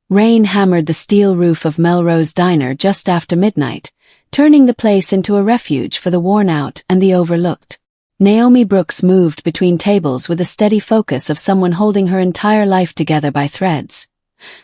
Rain hammered the steel roof of Melrose Diner just after midnight, turning the place into a refuge for the worn-out and the overlooked. Naomi Brooks moved between tables with a steady focus of someone holding her entire life together by threads.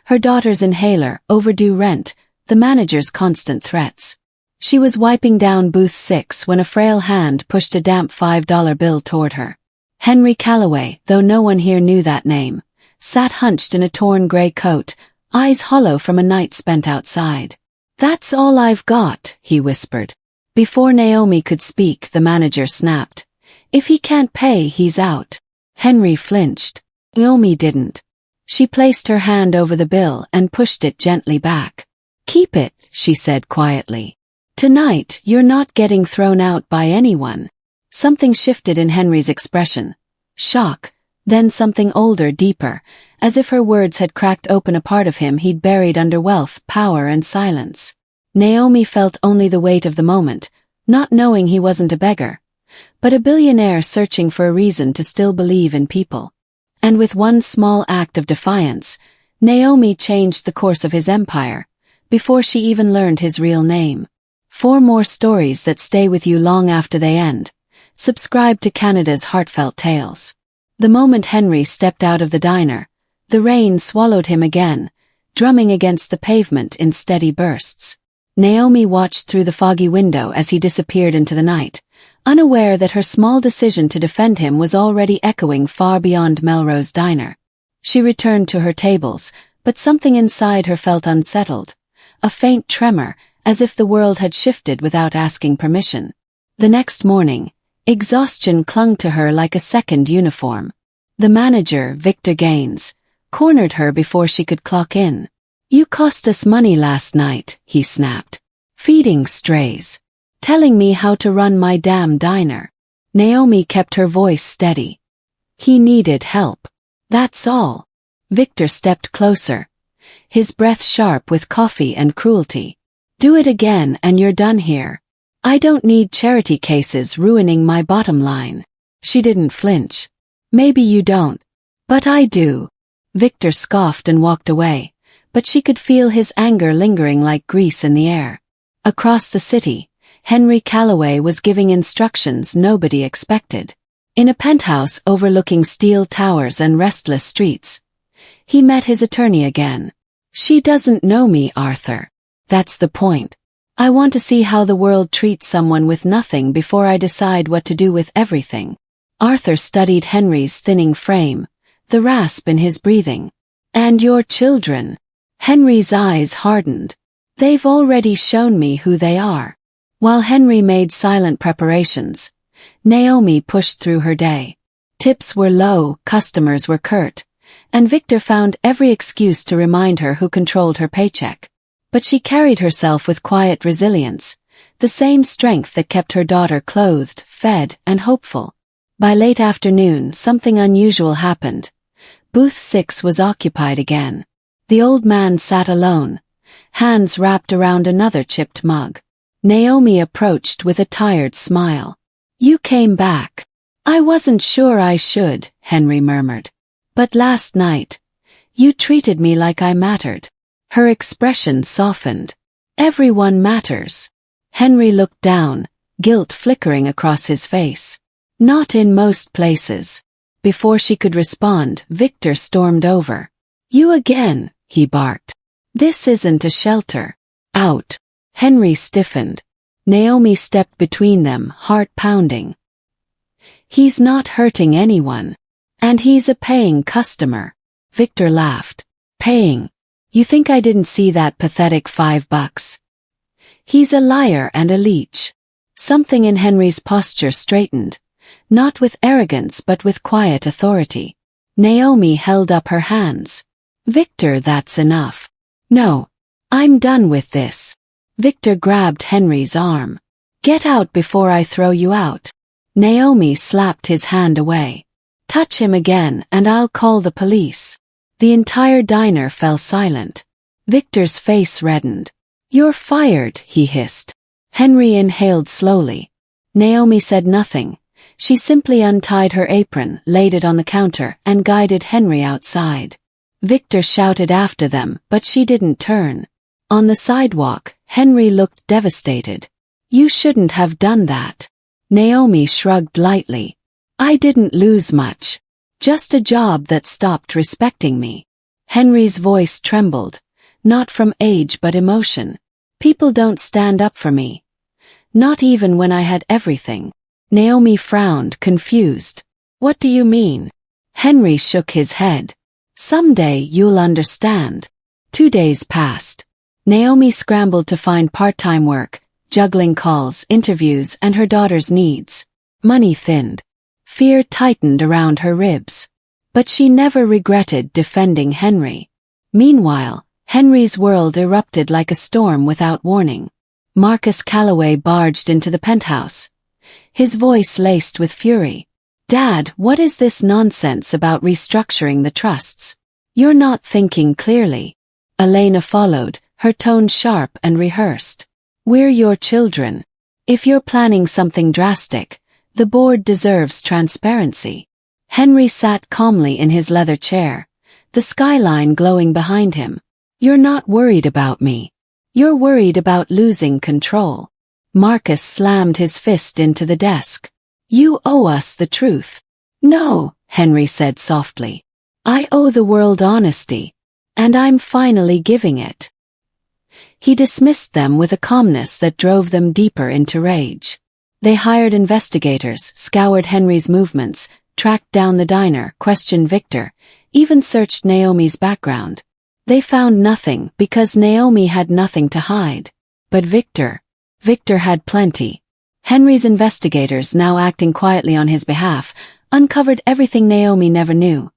Her daughter's inhaler, overdue rent, the manager's constant threats. She was wiping down booth 6 when a frail hand pushed a damp $5 bill toward her. Henry Calloway, though no one here knew that name, sat hunched in a torn gray coat, eyes hollow from a night spent outside. "That's all I've got," he whispered. Before Naomi could speak, the manager snapped. "If he can't pay, he's out." Henry flinched. Naomi didn't. She placed her hand over the bill and pushed it gently back. "Keep it," she said quietly. "Tonight, you're not getting thrown out by anyone." Something shifted in Henry's expression. Shock, then something older, deeper, as if her words had cracked open a part of him he'd buried under wealth, power, and silence. Naomi felt only the weight of the moment, not knowing he wasn't a beggar, but a billionaire searching for a reason to still believe in people. And with one small act of defiance, Naomi changed the course of his empire, before she even learned his real name. 4 more stories that stay with you long after they end. Subscribe to Canada's Heartfelt Tales. The moment Henry stepped out of the diner, the rain swallowed him again, drumming against the pavement in steady bursts. Naomi watched through the foggy window as he disappeared into the night, unaware that her small decision to defend him was already echoing far beyond Melrose Diner. She returned to her tables, but something inside her felt unsettled, a faint tremor, as if the world had shifted without asking permission. The next morning, exhaustion clung to her like a second uniform. The manager, Victor Gaines, cornered her before she could clock in. "You cost us money last night," he snapped. "Feeding strays. Telling me how to run my damn diner." Naomi kept her voice steady. "He needed help. That's all." Victor stepped closer, his breath sharp with coffee and cruelty. "Do it again and you're done here. I don't need charity cases ruining my bottom line." She didn't flinch. "Maybe you don't. But I do." Victor scoffed and walked away, but she could feel his anger lingering like grease in the air. Across the city, Henry Calloway was giving instructions nobody expected. In a penthouse overlooking steel towers and restless streets, he met his attorney again. "She doesn't know me, Arthur. That's the point. I want to see how the world treats someone with nothing before I decide what to do with everything." Arthur studied Henry's thinning frame, the rasp in his breathing. "And your children?" Henry's eyes hardened. "They've already shown me who they are." While Henry made silent preparations, Naomi pushed through her day. Tips were low, customers were curt, and Victor found every excuse to remind her who controlled her paycheck. But she carried herself with quiet resilience, the same strength that kept her daughter clothed, fed, and hopeful. By late afternoon, something unusual happened. Booth 6 was occupied again. The old man sat alone, hands wrapped around another chipped mug. Naomi approached with a tired smile. "You came back." "I wasn't sure I should," Henry murmured. "But last night, you treated me like I mattered." Her expression softened. "Everyone matters." Henry looked down, guilt flickering across his face. "Not in most places." Before she could respond, Victor stormed over. "You again," he barked. "This isn't a shelter." "Out." Henry stiffened. Naomi stepped between them, heart pounding. "He's not hurting anyone. And he's a paying customer." Victor laughed. "Paying? You think I didn't see that pathetic $5? He's a liar and a leech." Something in Henry's posture straightened, not with arrogance but with quiet authority. Naomi held up her hands. "Victor, that's enough." "No. I'm done with this." Victor grabbed Henry's arm. "Get out before I throw you out." Naomi slapped his hand away. "Touch him again and I'll call the police." The entire diner fell silent. Victor's face reddened. "You're fired," he hissed. Henry inhaled slowly. Naomi said nothing. She simply untied her apron, laid it on the counter, and guided Henry outside. Victor shouted after them, but she didn't turn. On the sidewalk, Henry looked devastated. You shouldn't have done that. Naomi shrugged lightly. I didn't lose much. Just a job that stopped respecting me. Henry's voice trembled, not from age but emotion. People don't stand up for me. Not even when I had everything. Naomi frowned, confused. What do you mean? Henry shook his head. Someday you'll understand. 2 days passed. Naomi scrambled to find part-time work, juggling calls, interviews, and her daughter's needs. Money thinned. Fear tightened around her ribs. But she never regretted defending Henry. Meanwhile, Henry's world erupted like a storm without warning. Marcus Calloway barged into the penthouse. His voice laced with fury. Dad, what is this nonsense about restructuring the trusts? You're not thinking clearly. Elena followed, her tone sharp and rehearsed. We're your children. If you're planning something drastic, the board deserves transparency. Henry sat calmly in his leather chair, the skyline glowing behind him. You're not worried about me. You're worried about losing control. Marcus slammed his fist into the desk. You owe us the truth. No, Henry said softly. I owe the world honesty. And I'm finally giving it. He dismissed them with a calmness that drove them deeper into rage. They hired investigators, scoured Henry's movements, tracked down the diner, questioned Victor, even searched Naomi's background. They found nothing because Naomi had nothing to hide. But Victor had plenty. Henry's investigators, now acting quietly on his behalf, uncovered everything Naomi never knew.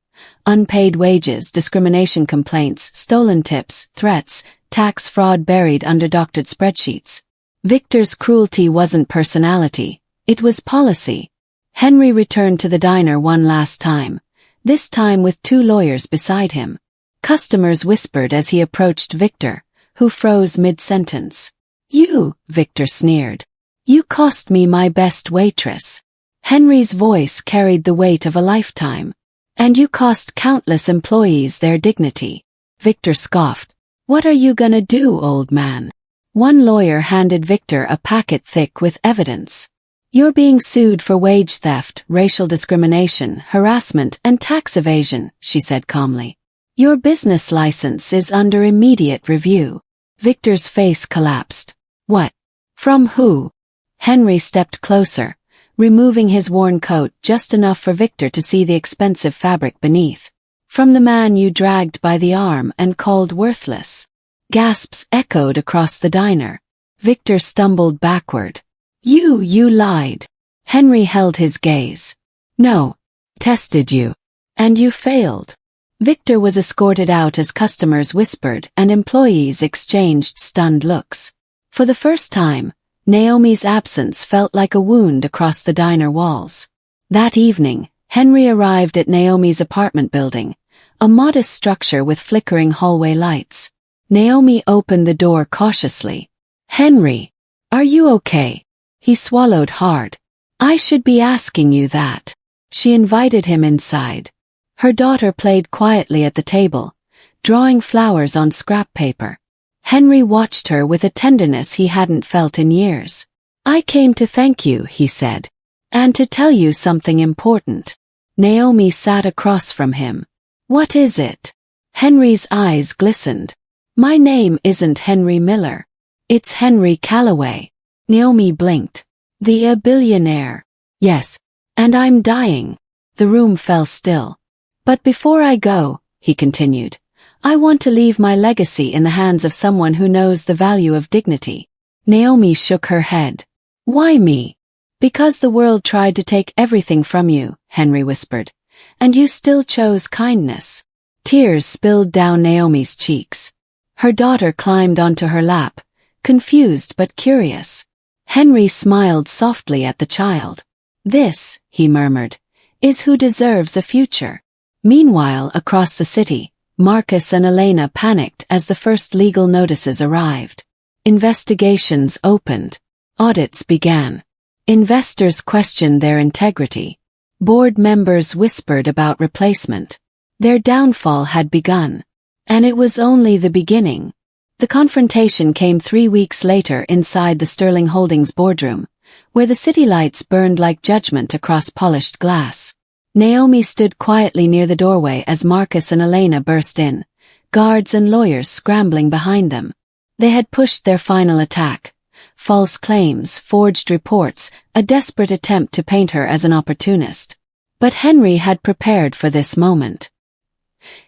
Unpaid wages, discrimination complaints, stolen tips, threats, tax fraud buried under doctored spreadsheets. Victor's cruelty wasn't personality, it was policy. Henry returned to the diner one last time, this time with 2 lawyers beside him. Customers whispered as he approached Victor, who froze mid-sentence. You, Victor sneered. You cost me my best waitress. Henry's voice carried the weight of a lifetime. And you cost countless employees their dignity. Victor scoffed. What are you gonna do, old man? One lawyer handed Victor a packet thick with evidence. You're being sued for wage theft, racial discrimination, harassment, and tax evasion, she said calmly. Your business license is under immediate review. Victor's face collapsed. What? From who? Henry stepped closer, removing his worn coat just enough for Victor to see the expensive fabric beneath. From the man you dragged by the arm and called worthless. Gasps echoed across the diner. Victor stumbled backward. You lied. Henry held his gaze. No. Tested you. And you failed. Victor was escorted out as customers whispered and employees exchanged stunned looks. For the first time, Naomi's absence felt like a wound across the diner walls. That evening, Henry arrived at Naomi's apartment building, a modest structure with flickering hallway lights. Naomi opened the door cautiously. Henry, are you okay? He swallowed hard. I should be asking you that. She invited him inside. Her daughter played quietly at the table, drawing flowers on scrap paper. Henry watched her with a tenderness he hadn't felt in years. I came to thank you, he said. And to tell you something important. Naomi sat across from him. What is it? Henry's eyes glistened. My name isn't Henry Miller. It's Henry Calloway. Naomi blinked. The billionaire. Yes. And I'm dying. The room fell still. But before I go, he continued, I want to leave my legacy in the hands of someone who knows the value of dignity. Naomi shook her head. Why me? Because the world tried to take everything from you, Henry whispered. And you still chose kindness. Tears spilled down Naomi's cheeks. Her daughter climbed onto her lap, confused but curious. Henry smiled softly at the child. This, he murmured, is who deserves a future. Meanwhile, across the city, Marcus and Elena panicked as the first legal notices arrived. Investigations opened. Audits began. Investors questioned their integrity. Board members whispered about replacement. Their downfall had begun. And it was only the beginning. The confrontation came 3 weeks later inside the Sterling Holdings boardroom, where the city lights burned like judgment across polished glass. Naomi stood quietly near the doorway as Marcus and Elena burst in, guards and lawyers scrambling behind them. They had pushed their final attack. False claims, forged reports, a desperate attempt to paint her as an opportunist. But Henry had prepared for this moment.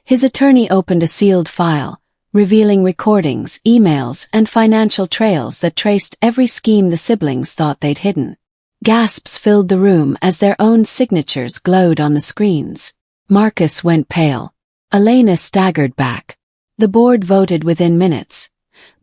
His attorney opened a sealed file, revealing recordings, emails, and financial trails that traced every scheme the siblings thought they'd hidden. Gasps filled the room as their own signatures glowed on the screens. Marcus went pale. Elena staggered back. The board voted within minutes.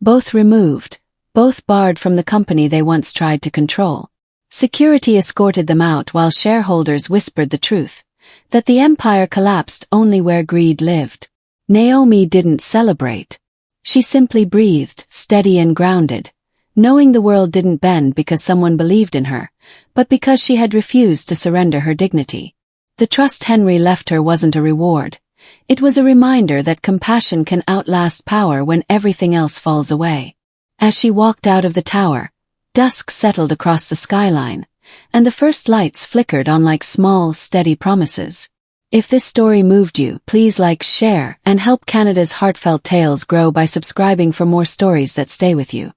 Both removed, both barred from the company they once tried to control. Security escorted them out while shareholders whispered the truth, that the empire collapsed only where greed lived. Naomi didn't celebrate. She simply breathed, steady and grounded, knowing the world didn't bend because someone believed in her, but because she had refused to surrender her dignity. The trust Henry left her wasn't a reward. It was a reminder that compassion can outlast power when everything else falls away. As she walked out of the tower, dusk settled across the skyline, and the first lights flickered on like small, steady promises. If this story moved you, please like, share, and help Canada's Heartfelt Tales grow by subscribing for more stories that stay with you.